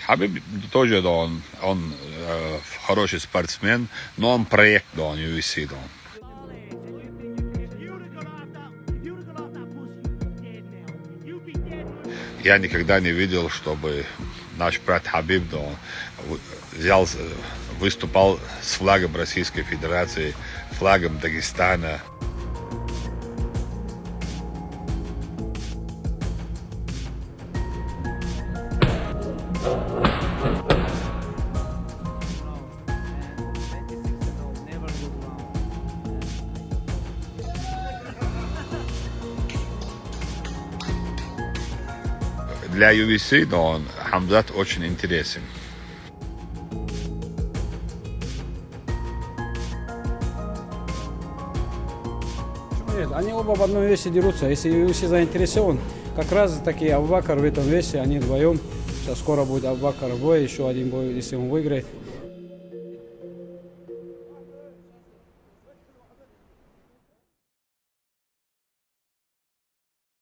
Хабиб тоже, да, он хороший спортсмен, но он проект, да, он UFC, да. Я никогда не видел, чтобы наш брат Хабиб, да, выступал с флагом Российской Федерации, флагом Дагестана. Для UFC, да, Хамзат очень интересен. Нет, они оба в одном весе дерутся. Если UFC заинтересован, как раз таки Абубакар в этом весе, они вдвоем. Сейчас скоро будет Абубакар бой, еще один бой, если он выиграет.